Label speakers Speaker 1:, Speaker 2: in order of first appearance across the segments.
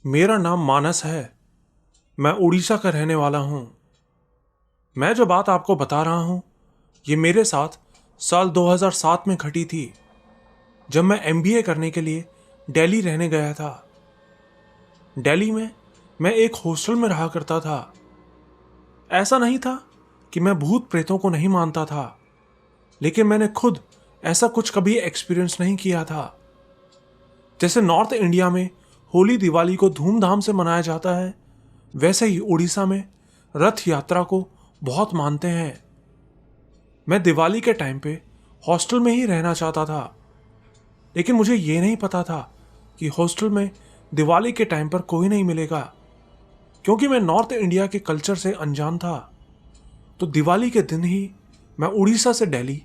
Speaker 1: मेरा नाम मानस है। मैं उड़ीसा का रहने वाला हूँ। मैं जो बात आपको बता रहा हूँ ये मेरे साथ साल 2007 में घटी थी, जब मैं एमबीए करने के लिए दिल्ली रहने गया था। दिल्ली में मैं एक हॉस्टल में रहा करता था। ऐसा नहीं था कि मैं भूत प्रेतों को नहीं मानता था, लेकिन मैंने खुद ऐसा कुछ कभी एक्सपीरियंस नहीं किया था। जैसे नॉर्थ इंडिया में होली दिवाली को धूमधाम से मनाया जाता है, वैसे ही उड़ीसा में रथ यात्रा को बहुत मानते हैं। मैं दिवाली के टाइम पे हॉस्टल में ही रहना चाहता था, लेकिन मुझे ये नहीं पता था कि हॉस्टल में दिवाली के टाइम पर कोई नहीं मिलेगा, क्योंकि मैं नॉर्थ इंडिया के कल्चर से अनजान था। तो दिवाली के दिन ही मैं उड़ीसा से दिल्ली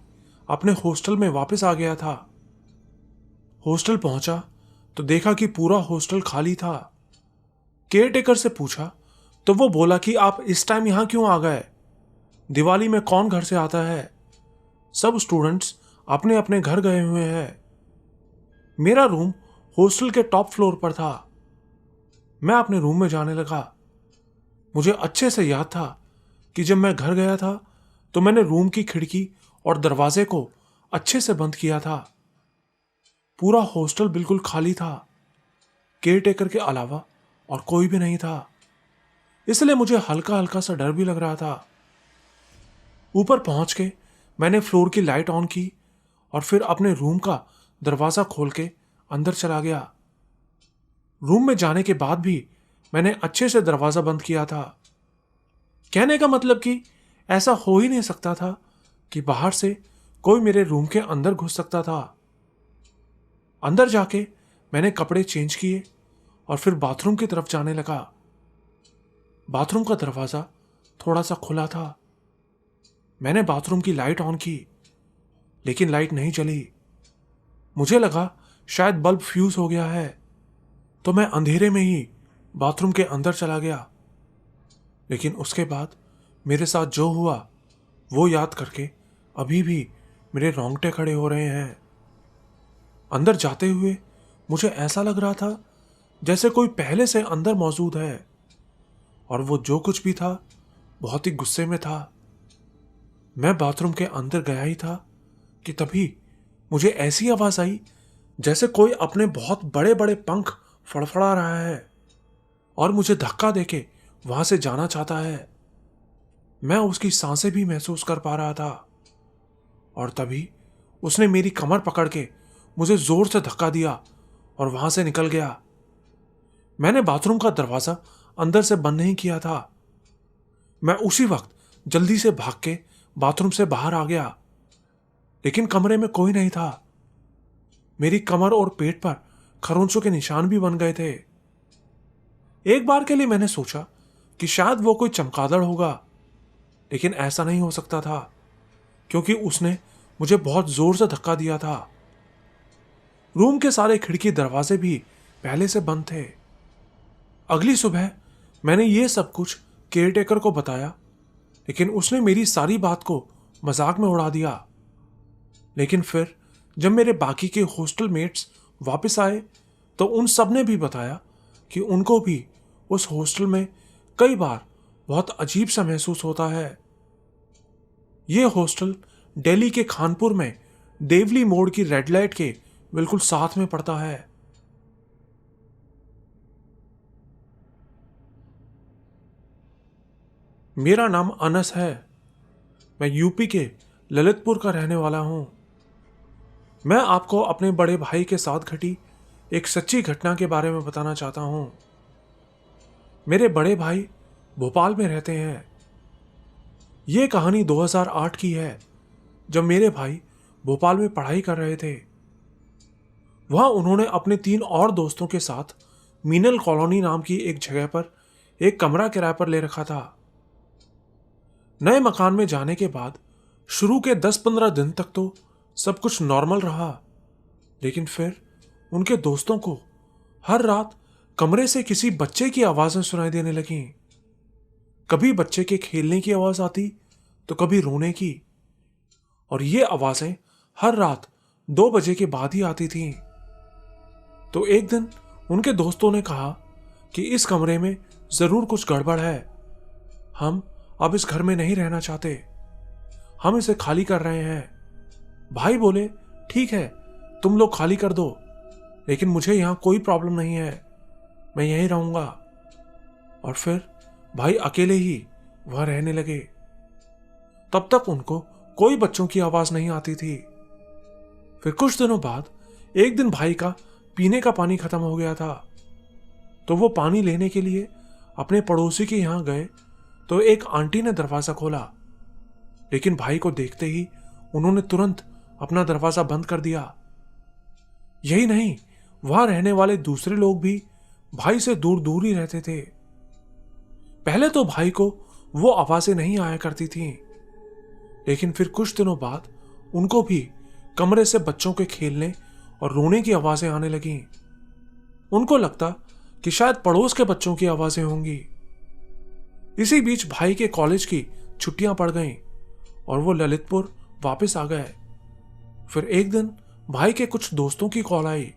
Speaker 1: अपने हॉस्टल में वापस आ गया था। हॉस्टल पहुंचा तो देखा कि पूरा हॉस्टल खाली था। केयरटेकर से पूछा तो वो बोला कि आप इस टाइम यहां क्यों आ गए? दिवाली में कौन घर से आता है? सब स्टूडेंट्स अपने अपने घर गए हुए हैं। मेरा रूम हॉस्टल के टॉप फ्लोर पर था। मैं अपने रूम में जाने लगा। मुझे अच्छे से याद था कि जब मैं घर गया था तो मैंने रूम की खिड़की और दरवाजे को अच्छे से बंद किया था। पूरा हॉस्टल बिल्कुल खाली था, केयरटेकर के अलावा और कोई भी नहीं था। इसलिए मुझे हल्का हल्का सा डर भी लग रहा था। ऊपर पहुंच के मैंने फ्लोर की लाइट ऑन की और फिर अपने रूम का दरवाजा खोल के अंदर चला गया। रूम में जाने के बाद भी मैंने अच्छे से दरवाजा बंद किया था। कहने का मतलब कि ऐसा हो ही नहीं सकता था कि बाहर से कोई मेरे रूम के अंदर घुस सकता था। अंदर जाके मैंने कपड़े चेंज किए और फिर बाथरूम की तरफ जाने लगा। बाथरूम का दरवाजा थोड़ा सा खुला था। मैंने बाथरूम की लाइट ऑन की, लेकिन लाइट नहीं जली। मुझे लगा शायद बल्ब फ्यूज हो गया है, तो मैं अंधेरे में ही बाथरूम के अंदर चला गया। लेकिन उसके बाद मेरे साथ जो हुआ वो याद करके अभी भी मेरे रोंगटे खड़े हो रहे हैं। अंदर जाते हुए मुझे ऐसा लग रहा था जैसे कोई पहले से अंदर मौजूद है, और वो जो कुछ भी था बहुत ही गुस्से में था। मैं बाथरूम के अंदर गया ही था कि तभी मुझे ऐसी आवाज आई जैसे कोई अपने बहुत बड़े बड़े पंख फड़फड़ा रहा है और मुझे धक्का देके वहां से जाना चाहता है। मैं उसकी सांसें भी महसूस कर पा रहा था, और तभी उसने मेरी कमर पकड़ के मुझे जोर से धक्का दिया और वहां से निकल गया। मैंने बाथरूम का दरवाजा अंदर से बंद नहीं किया था। मैं उसी वक्त जल्दी से भाग के बाथरूम से बाहर आ गया, लेकिन कमरे में कोई नहीं था। मेरी कमर और पेट पर खरोंचों के निशान भी बन गए थे। एक बार के लिए मैंने सोचा कि शायद वो कोई चमगादड़ होगा, लेकिन ऐसा नहीं हो सकता था, क्योंकि उसने मुझे बहुत जोर से धक्का दिया था। रूम के सारे खिड़की दरवाजे भी पहले से बंद थे। अगली सुबह मैंने ये सब कुछ केयरटेकर को बताया, लेकिन उसने मेरी सारी बात को मजाक में उड़ा दिया। लेकिन फिर जब मेरे बाकी के हॉस्टल मेट्स वापस आए तो उन सब ने भी बताया कि उनको भी उस हॉस्टल में कई बार बहुत अजीब सा महसूस होता है। ये हॉस्टल दिल्ली के खानपुर में देवली मोड़ की रेड लाइट के बिल्कुल साथ में पड़ता है। मेरा नाम अनस है। मैं यूपी के ललितपुर का रहने वाला हूं। मैं आपको अपने बड़े भाई के साथ घटी एक सच्ची घटना के बारे में बताना चाहता हूं। मेरे बड़े भाई भोपाल में रहते हैं। यह कहानी 2008 की है, जब मेरे भाई भोपाल में पढ़ाई कर रहे थे। वहां उन्होंने अपने 3 और दोस्तों के साथ मीनल कॉलोनी नाम की एक जगह पर एक कमरा किराए पर ले रखा था। नए मकान में जाने के बाद शुरू के 10-15 दिन तक तो सब कुछ नॉर्मल रहा, लेकिन फिर उनके दोस्तों को हर रात कमरे से किसी बच्चे की आवाजें सुनाई देने लगीं। कभी बच्चे के खेलने की आवाज आती तो कभी रोने की, और ये आवाजें हर रात 2 बजे के बाद ही आती थीं। तो एक दिन उनके दोस्तों ने कहा कि इस कमरे में जरूर कुछ गड़बड़ है। हम अब इस घर में नहीं रहना चाहते, हम इसे खाली कर रहे हैं। भाई बोले, ठीक है, तुम लोग खाली कर दो, लेकिन मुझे यहां कोई प्रॉब्लम नहीं है, मैं यहीं रहूंगा। और फिर भाई अकेले ही वहां रहने लगे। तब तक उनको कोई बच्चों की आवाज नहीं आती थी। फिर कुछ दिनों बाद एक दिन भाई का पीने का पानी खत्म हो गया था, तो वो पानी लेने के लिए अपने पड़ोसी के यहां गए तो एक आंटी ने दरवाजा खोला, लेकिन भाई को देखते ही उन्होंने तुरंत अपना दरवाजा बंद कर दिया। यही नहीं, वहां रहने वाले दूसरे लोग भी भाई से दूर दूर ही रहते थे। पहले तो भाई को वो आवाजें नहीं आया करती थीं, लेकिन फिर कुछ दिनों बाद उनको भी कमरे से बच्चों के खेलने और रोने की आवाजें आने लगीं। उनको लगता कि शायद पड़ोस के बच्चों की आवाजें होंगी। इसी बीच भाई के कॉलेज की छुट्टियां पड़ गईं और वो ललितपुर वापस आ गए। फिर एक दिन भाई के कुछ दोस्तों की कॉल आई।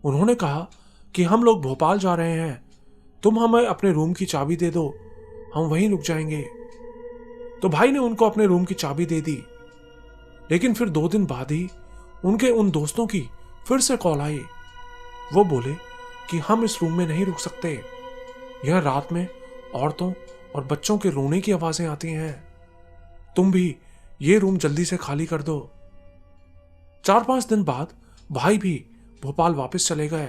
Speaker 1: उन्होंने कहा कि हम लोग भोपाल जा रहे हैं, तुम हमें अपने रूम की चाबी दे दो, हम वहीं रुक जाएंगे। तो भाई ने उनको अपने रूम की चाबी दे दी। लेकिन फिर 2 दिन बाद ही उनके उन दोस्तों की फिर से कॉल आई। वो बोले कि हम इस रूम में नहीं रुक सकते, यह रात में औरतों और बच्चों के रोने की आवाजें आती हैं, तुम भी ये रूम जल्दी से खाली कर दो। 4-5 दिन बाद भाई भी भोपाल वापस चले गए।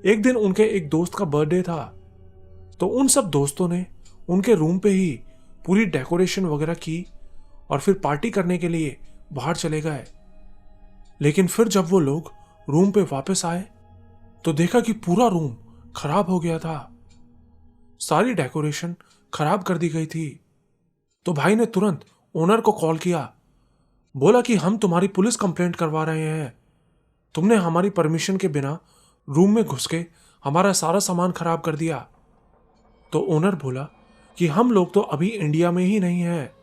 Speaker 1: एक दिन उनके एक दोस्त का बर्थडे था, तो उन सब दोस्तों ने उनके रूम पे ही पूरी डेकोरेशन वगैरह की और फिर पार्टी करने के लिए बाहर चले गए। लेकिन फिर जब वो लोग रूम पे वापस आए तो देखा कि पूरा रूम खराब हो गया था, सारी डेकोरेशन खराब कर दी गई थी। तो भाई ने तुरंत ओनर को कॉल किया, बोला कि हम तुम्हारी पुलिस कंप्लेंट करवा रहे हैं, तुमने हमारी परमिशन के बिना रूम में घुस के हमारा सारा सामान खराब कर दिया। तो ओनर बोला कि हम लोग तो अभी इंडिया में ही नहीं है।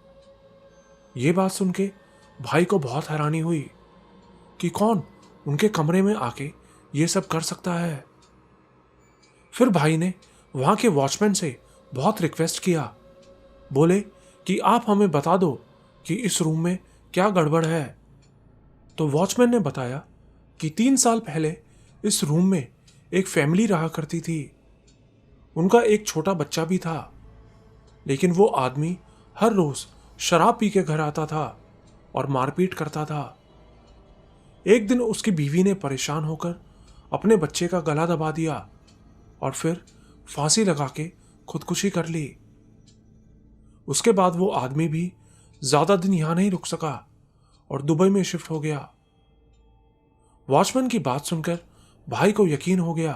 Speaker 1: ये बात सुन के भाई को बहुत हैरानी हुई कि कौन उनके कमरे में आके ये सब कर सकता है। फिर भाई ने वहां के वॉचमैन से बहुत रिक्वेस्ट किया, बोले कि आप हमें बता दो कि इस रूम में क्या गड़बड़ है। तो वॉचमैन ने बताया कि 3 साल पहले इस रूम में एक फैमिली रहा करती थी, उनका एक छोटा बच्चा भी था, लेकिन वो आदमी हर रोज शराब पी के घर आता था और मारपीट करता था। एक दिन उसकी बीवी ने परेशान होकर अपने बच्चे का गला दबा दिया और फिर फांसी लगा के खुदकुशी कर ली। उसके बाद वो आदमी भी ज्यादा दिन यहां नहीं रुक सका और दुबई में शिफ्ट हो गया। वॉचमैन की बात सुनकर भाई को यकीन हो गया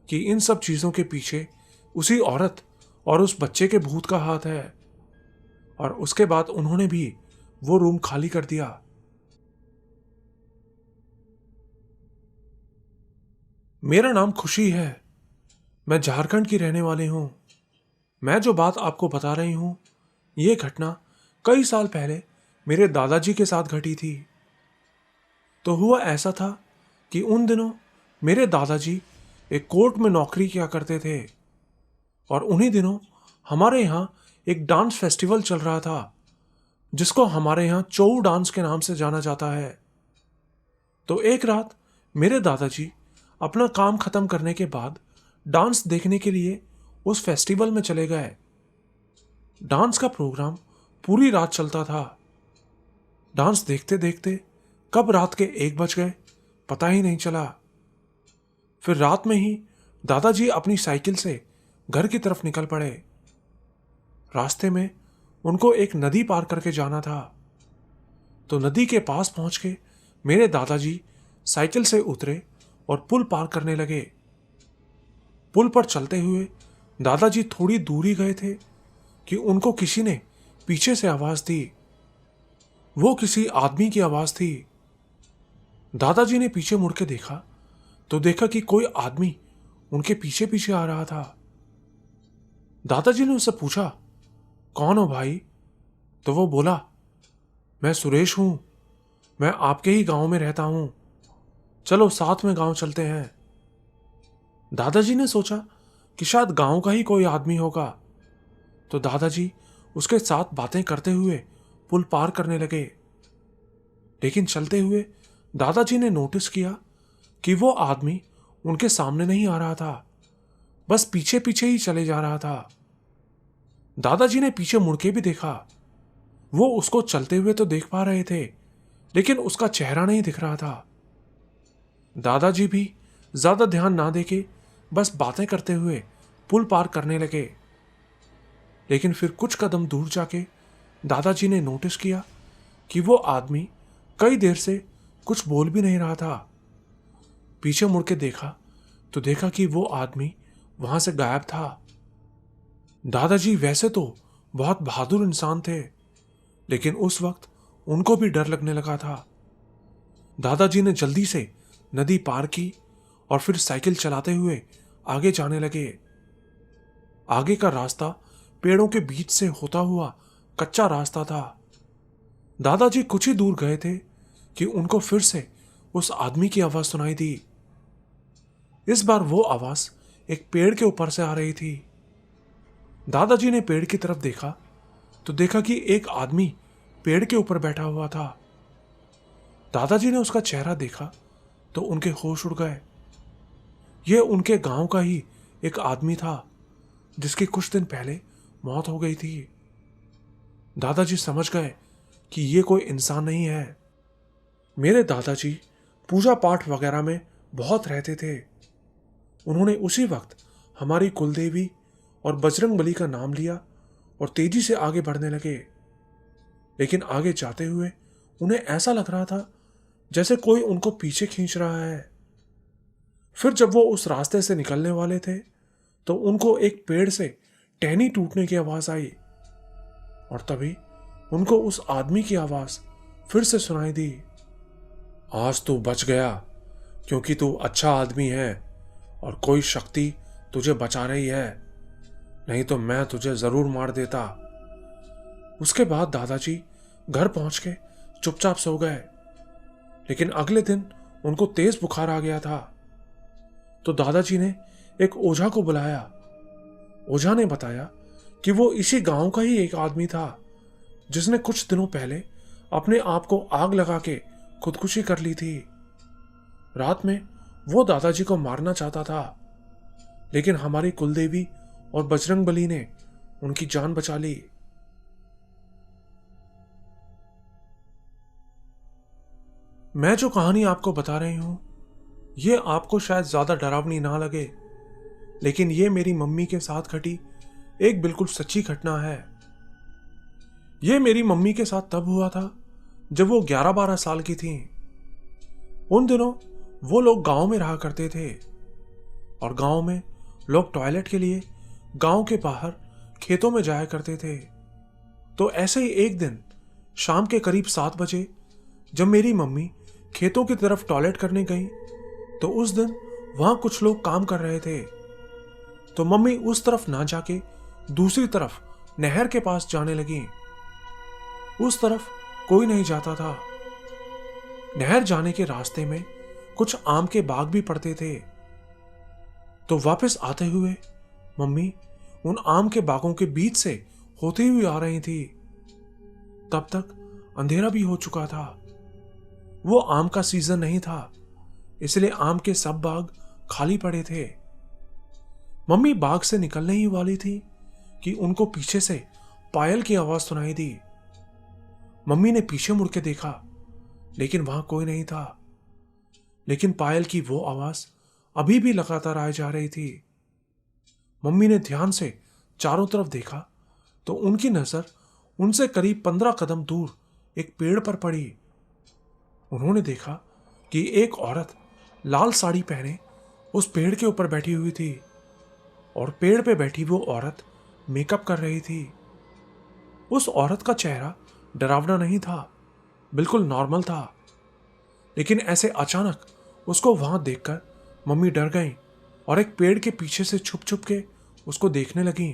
Speaker 1: कि इन सब चीजों के पीछे उसी औरत और उस बच्चे के भूत का हाथ है, और उसके बाद उन्होंने भी वो रूम खाली कर दिया। मेरा नाम खुशी है, मैं झारखंड की रहने वाली हूं। मैं जो बात आपको बता रही हूं, ये घटना कई साल पहले मेरे दादाजी के साथ घटी थी। तो हुआ ऐसा था कि उन दिनों मेरे दादाजी एक कोर्ट में नौकरी किया करते थे, और उन्हीं दिनों हमारे यहाँ एक डांस फेस्टिवल चल रहा था, जिसको हमारे यहाँ चोऊ डांस के नाम से जाना जाता है। तो एक रात मेरे दादाजी अपना काम खत्म करने के बाद डांस देखने के लिए उस फेस्टिवल में चले गए। डांस का प्रोग्राम पूरी रात चलता था। डांस देखते देखते कब रात के 1 बज गए पता ही नहीं चला। फिर रात में ही दादाजी अपनी साइकिल से घर की तरफ निकल पड़े। रास्ते में उनको एक नदी पार करके जाना था। तो नदी के पास पहुंच के मेरे दादाजी साइकिल से उतरे और पुल पार करने लगे। पुल पर चलते हुए दादाजी थोड़ी दूरी गए थे कि उनको किसी ने पीछे से आवाज दी। वो किसी आदमी की आवाज थी। दादाजी ने पीछे मुड़ के देखा तो देखा कि कोई आदमी उनके पीछे पीछे आ रहा था। दादाजी ने उससे पूछा, कौन हो भाई? तो वो बोला, मैं सुरेश हूं, मैं आपके ही गांव में रहता हूं, चलो साथ में गांव चलते हैं। दादाजी ने सोचा कि शायद गांव का ही कोई आदमी होगा, तो दादाजी उसके साथ बातें करते हुए पुल पार करने लगे। लेकिन चलते हुए दादाजी ने नोटिस किया कि वो आदमी उनके सामने नहीं आ रहा था, बस पीछे पीछे ही चले जा रहा था। दादाजी ने पीछे मुड़ के भी देखा। वो उसको चलते हुए तो देख पा रहे थे, लेकिन उसका चेहरा नहीं दिख रहा था। दादाजी भी ज्यादा ध्यान ना देके बस बातें करते हुए पुल पार करने लगे। लेकिन फिर कुछ कदम दूर जाके दादाजी ने नोटिस किया कि वो आदमी कई देर से कुछ बोल भी नहीं रहा था। पीछे मुड़ के देखा तो देखा कि वो आदमी वहां से गायब था। दादाजी वैसे तो बहुत बहादुर इंसान थे, लेकिन उस वक्त उनको भी डर लगने लगा था। दादाजी ने जल्दी से नदी पार की और फिर साइकिल चलाते हुए आगे जाने लगे। आगे का रास्ता पेड़ों के बीच से होता हुआ कच्चा रास्ता था। दादाजी कुछ ही दूर गए थे कि उनको फिर से उस आदमी की आवाज सुनाई दी। इस बार वो आवाज एक पेड़ के ऊपर से आ रही थी। दादाजी ने पेड़ की तरफ देखा तो देखा कि एक आदमी पेड़ के ऊपर बैठा हुआ था। दादाजी ने उसका चेहरा देखा तो उनके होश उड़ गए। यह उनके गांव का ही एक आदमी था जिसकी कुछ दिन पहले मौत हो गई थी। दादाजी समझ गए कि यह कोई इंसान नहीं है। मेरे दादाजी पूजा पाठ वगैरह में बहुत रहते थे। उन्होंने उसी वक्त हमारी कुलदेवी और बजरंग बली का नाम लिया और तेजी से आगे बढ़ने लगे। लेकिन आगे जाते हुए उन्हें ऐसा लग रहा था जैसे कोई उनको पीछे खींच रहा है। फिर जब वो उस रास्ते से निकलने वाले थे तो उनको एक पेड़ से टहनी टूटने की आवाज आई और तभी उनको उस आदमी की आवाज फिर से सुनाई दी। आज तू बच गया क्योंकि तू अच्छा आदमी है और कोई शक्ति तुझे बचा रही है, नहीं तो मैं तुझे जरूर मार देता। उसके बाद दादाजी घर पहुंच के चुपचाप सो गए। लेकिन अगले दिन उनको तेज बुखार आ गया था, तो दादाजी ने एक ओझा को बुलाया। ओझा ने बताया कि वो इसी गांव का ही एक आदमी था जिसने कुछ दिनों पहले अपने आप को आग लगा के खुदकुशी कर ली थी। रात में वो दादाजी को मारना चाहता था, लेकिन हमारी कुलदेवी और बजरंग बली ने उनकी जान बचा ली। मैं जो कहानी आपको बता रही हूं, ये आपको शायद ज्यादा डरावनी ना लगे, लेकिन ये मेरी मम्मी के साथ घटी एक बिल्कुल सच्ची घटना है। ये मेरी मम्मी के साथ तब हुआ था जब वो 11-12 साल की थी। उन दिनों वो लोग गांव में रहा करते थे और गांव में लोग टॉयलेट के लिए गांव के बाहर खेतों में जाया करते थे। तो ऐसे ही एक दिन शाम के करीब 7 बजे जब मेरी मम्मी खेतों की तरफ टॉयलेट करने गई, तो उस दिन वहां कुछ लोग काम कर रहे थे। तो मम्मी उस तरफ ना जाके दूसरी तरफ नहर के पास जाने लगी। उस तरफ कोई नहीं जाता था। नहर जाने के रास्ते में कुछ आम के बाग भी पड़ते थे। तो वापस आते हुए मम्मी उन आम के बागों के बीच से होती हुई आ रही थी। तब तक अंधेरा भी हो चुका था। वो आम का सीजन नहीं था, इसलिए आम के सब बाग खाली पड़े थे। मम्मी बाग से निकलने ही वाली थी कि उनको पीछे से पायल की आवाज सुनाई दी। मम्मी ने पीछे मुड़ के देखा, लेकिन वहां कोई नहीं था। लेकिन पायल की वो आवाज अभी भी लगातार आई जा रही थी। मम्मी ने ध्यान से चारों तरफ देखा तो उनकी नजर उनसे करीब 15 कदम दूर एक पेड़ पर पड़ी। उन्होंने देखा कि एक औरत लाल साड़ी पहने उस पेड़ के ऊपर बैठी हुई थी और पेड़ पे बैठी वो औरत मेकअप कर रही थी। उस औरत का चेहरा डरावना नहीं था, बिल्कुल नॉर्मल था। लेकिन ऐसे अचानक उसको वहां देखकर मम्मी डर गई और एक पेड़ के पीछे से छुप छुप के उसको देखने लगी।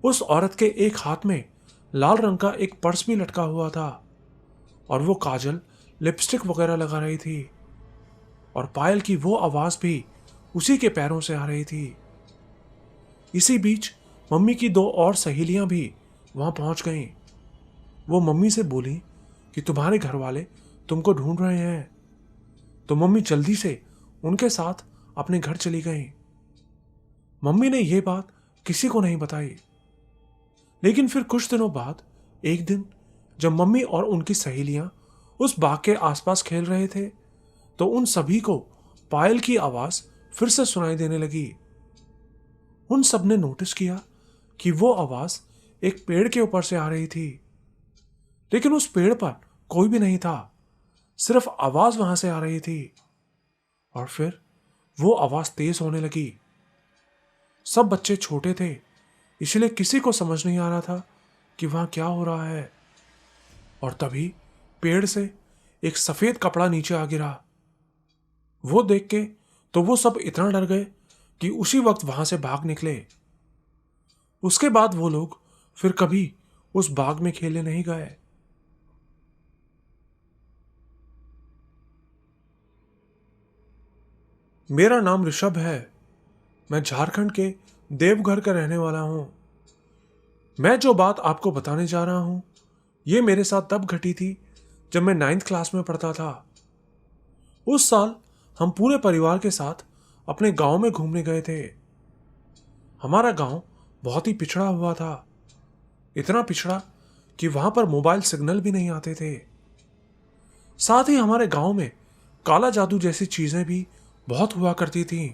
Speaker 1: उस औरत के एक हाथ में लाल रंग का एक पर्स भी लटका हुआ था और वो काजल, लिपस्टिक वगैरह लगा रही थी। और पायल की वो आवाज भी उसी के पैरों से आ रही थी। इसी बीच मम्मी की दो और सहेलियां भी वहां पहुंच गईं। वो मम्मी से बोली कि तुम्हारे घर वाले तुमको ढूंढ रहे हैं। तो मम्मी जल्दी से उनके साथ अपने घर चली गई। मम्मी ने यह बात किसी को नहीं बताई। लेकिन फिर कुछ दिनों बाद एक दिन जब मम्मी और उनकी सहेलियां उस बाग के आसपास खेल रहे थे, तो उन सभी को पायल की आवाज फिर से सुनाई देने लगी। उन सब ने नोटिस किया कि वो आवाज एक पेड़ के ऊपर से आ रही थी, लेकिन उस पेड़ पर कोई भी नहीं था, सिर्फ आवाज वहां से आ रही थी। और फिर वो आवाज तेज होने लगी। सब बच्चे छोटे थे, इसलिए किसी को समझ नहीं आ रहा था कि वहां क्या हो रहा है। और तभी पेड़ से एक सफेद कपड़ा नीचे आ गिरा। वो देख के तो वो सब इतना डर गए कि उसी वक्त वहां से भाग निकले। उसके बाद वो लोग फिर कभी उस बाग में खेलने नहीं गए। मेरा नाम ऋषभ है। मैं झारखंड के देवघर का रहने वाला हूं। मैं जो बात आपको बताने जा रहा हूं, ये मेरे साथ तब घटी थी जब मैं 9th क्लास में पढ़ता था। उस साल हम पूरे परिवार के साथ अपने गांव में घूमने गए थे। हमारा गांव बहुत ही पिछड़ा हुआ था, इतना पिछड़ा कि वहां पर मोबाइल सिग्नल भी नहीं आते थे। साथ ही हमारे गांव में काला जादू जैसी चीजें भी बहुत हुआ करती थीं।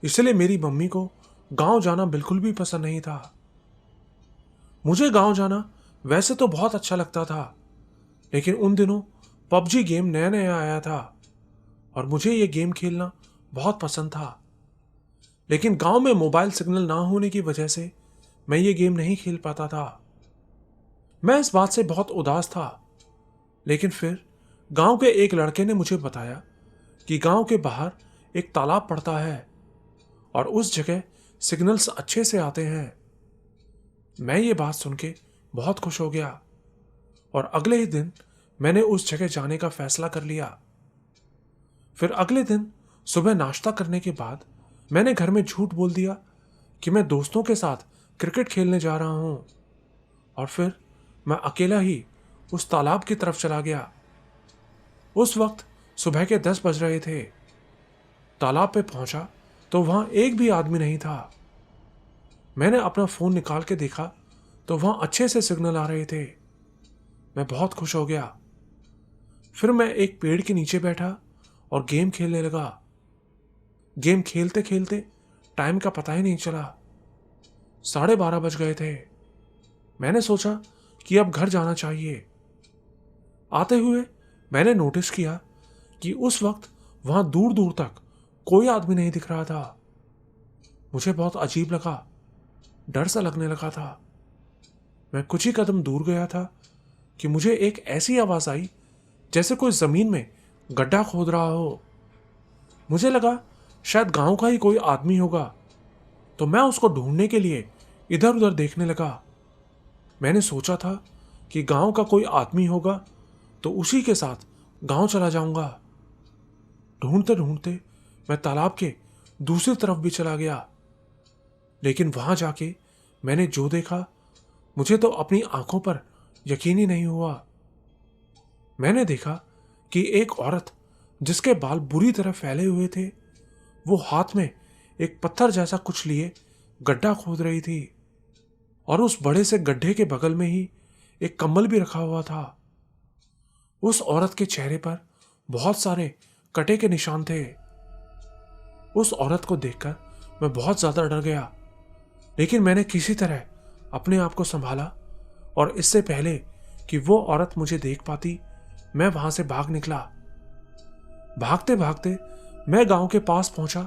Speaker 1: इसलिए मेरी मम्मी को गांव जाना बिल्कुल भी पसंद नहीं था। मुझे गांव जाना वैसे तो बहुत अच्छा लगता था, लेकिन उन दिनों पबजी गेम नया नया आया था और मुझे ये गेम खेलना बहुत पसंद था। लेकिन गांव में मोबाइल सिग्नल ना होने की वजह से मैं ये गेम नहीं खेल पाता था। मैं इस बात से बहुत उदास था। लेकिन फिर गांव के एक लड़के ने मुझे बताया कि गांव के बाहर एक तालाब पड़ता है और उस जगह सिग्नल्स अच्छे से आते हैं। मैं ये बात सुन के बहुत खुश हो गया और अगले ही दिन मैंने उस जगह जाने का फैसला कर लिया। फिर अगले दिन सुबह नाश्ता करने के बाद मैंने घर में झूठ बोल दिया कि मैं दोस्तों के साथ क्रिकेट खेलने जा रहा हूं, और फिर मैं अकेला ही उस तालाब की तरफ चला गया। उस वक्त सुबह के 10 बज रहे थे। तालाब पे पहुंचा तो वहां एक भी आदमी नहीं था। मैंने अपना फोन निकाल के देखा तो वहां अच्छे से सिग्नल आ रहे थे। मैं बहुत खुश हो गया। फिर मैं एक पेड़ के नीचे बैठा और गेम खेलने लगा। गेम खेलते खेलते टाइम का पता ही नहीं चला। 12:30 बज गए थे। मैंने सोचा कि अब घर जाना चाहिए। आते हुए मैंने नोटिस किया कि उस वक्त वहां दूर दूर तक कोई आदमी नहीं दिख रहा था। मुझे बहुत अजीब लगा, डर सा लगने लगा था। मैं कुछ ही कदम दूर गया था कि मुझे एक ऐसी आवाज आई जैसे कोई जमीन में गड्ढा खोद रहा हो। मुझे लगा शायद गांव का ही कोई आदमी होगा, तो मैं उसको ढूंढने के लिए इधर उधर देखने लगा। मैंने सोचा था कि गांव का कोई आदमी होगा तो उसी के साथ गांव चला जाऊंगा। ढूंढते ढूंढते मैं तालाब के दूसरी तरफ भी चला गया, लेकिन वहां जाके मैंने जो देखा मुझे तो अपनी आंखों पर यकीन ही नहीं हुआ। मैंने देखा कि एक औरत जिसके बाल बुरी तरह फैले हुए थे, वो हाथ में एक पत्थर जैसा कुछ लिए गड्ढा खोद रही थी, और उस बड़े से गड्ढे के बगल में ही एक कंबल भी रखा हुआ था। उस औरत के चेहरे पर बहुत सारे कटे के निशान थे। उस औरत को देखकर मैं बहुत ज्यादा डर गया, लेकिन मैंने किसी तरह अपने आप को संभाला और इससे पहले कि वो औरत मुझे देख पाती, मैं वहां से भाग निकला। भागते भागते मैं गांव के पास पहुंचा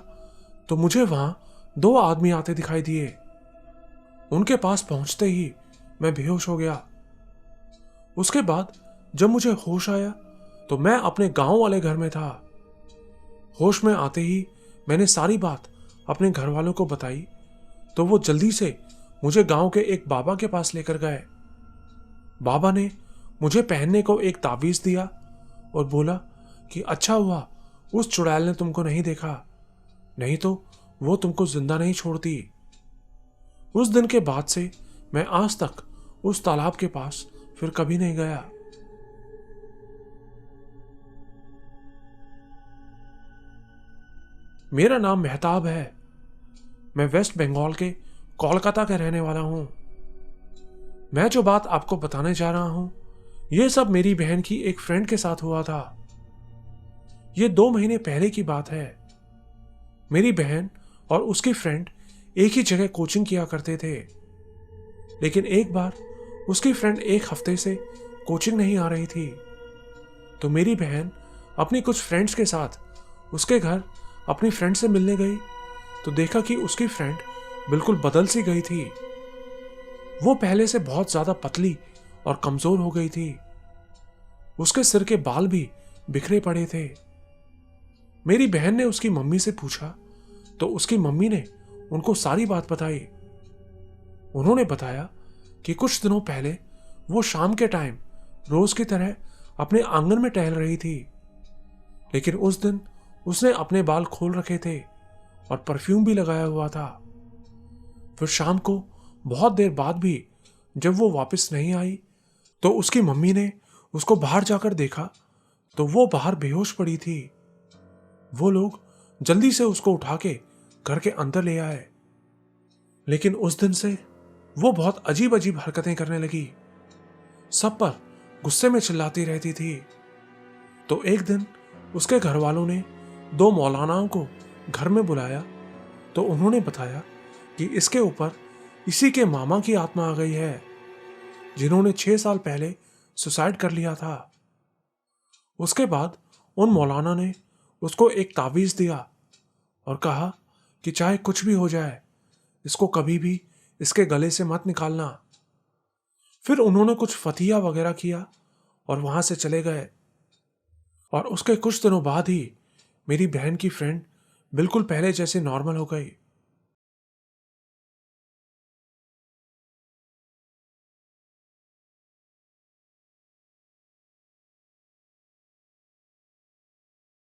Speaker 1: तो मुझे वहां 2 आदमी आते दिखाई दिए। उनके पास पहुंचते ही मैं बेहोश हो गया। उसके बाद जब मुझे होश आया तो मैं अपने गांव वाले घर में था। होश में आते ही मैंने सारी बात अपने घर वालों को बताई तो वो जल्दी से मुझे गांव के एक बाबा के पास लेकर गए। बाबा ने मुझे पहनने को एक ताबीज दिया और बोला कि अच्छा हुआ उस चुड़ैल ने तुमको नहीं देखा, नहीं तो वो तुमको जिंदा नहीं छोड़ती। उस दिन के बाद से मैं आज तक उस तालाब के पास फिर कभी नहीं गया। मेरा नाम मेहताब है। मैं वेस्ट बंगाल के कोलकाता का रहने वाला हूं। मैं जो बात आपको बताने जा रहा हूं, यह सब मेरी बहन की एक फ्रेंड के साथ हुआ था। यह 2 महीने पहले की बात है। मेरी बहन और उसकी फ्रेंड एक ही जगह कोचिंग किया करते थे, लेकिन एक बार उसकी फ्रेंड एक हफ्ते से कोचिंग नहीं आ रही थी, तो मेरी बहन अपनी कुछ फ्रेंड्स के साथ उसके घर अपनी फ्रेंड से मिलने गई, तो देखा कि उसकी फ्रेंड बिल्कुल बदल सी गई थी। वो पहले से बहुत ज्यादा पतली और कमजोर हो गई थी। उसके सिर के बाल भी बिखरे पड़े थे। मेरी बहन ने उसकी मम्मी से पूछा, तो उसकी मम्मी ने उनको सारी बात बताई। उन्होंने बताया कि कुछ दिनों पहले वो शाम के टाइम रोज की तरह अपने आंगन में टहल रही थी, लेकिन उस दिन उसने अपने बाल खोल रखे थे और परफ्यूम भी लगाया हुआ था। फिर शाम को बहुत देर बाद भी जब वो वापस नहीं आई, तो उसकी मम्मी ने उसको बाहर जाकर देखा, तो वो बाहर बेहोश पड़ी थी। वो लोग जल्दी से उसको उठा के घर के अंदर ले आए, लेकिन उस दिन से वो बहुत अजीब अजीब हरकतें करने लगी। सब पर गुस्से में चिल्लाती रहती थी। तो एक दिन उसके घर वालों ने 2 मौलानाओं को घर में बुलाया, तो उन्होंने बताया कि इसके ऊपर इसी के मामा की आत्मा आ गई है, जिन्होंने 6 साल पहले सुसाइड कर लिया था। उसके बाद उन मौलाना ने उसको एक तावीज दिया और कहा कि चाहे कुछ भी हो जाए, इसको कभी भी इसके गले से मत निकालना। फिर उन्होंने कुछ फतिया वगैरह किया और वहां से चले गए। और उसके कुछ दिनों बाद ही मेरी बहन की फ्रेंड बिल्कुल पहले जैसे नॉर्मल हो गई।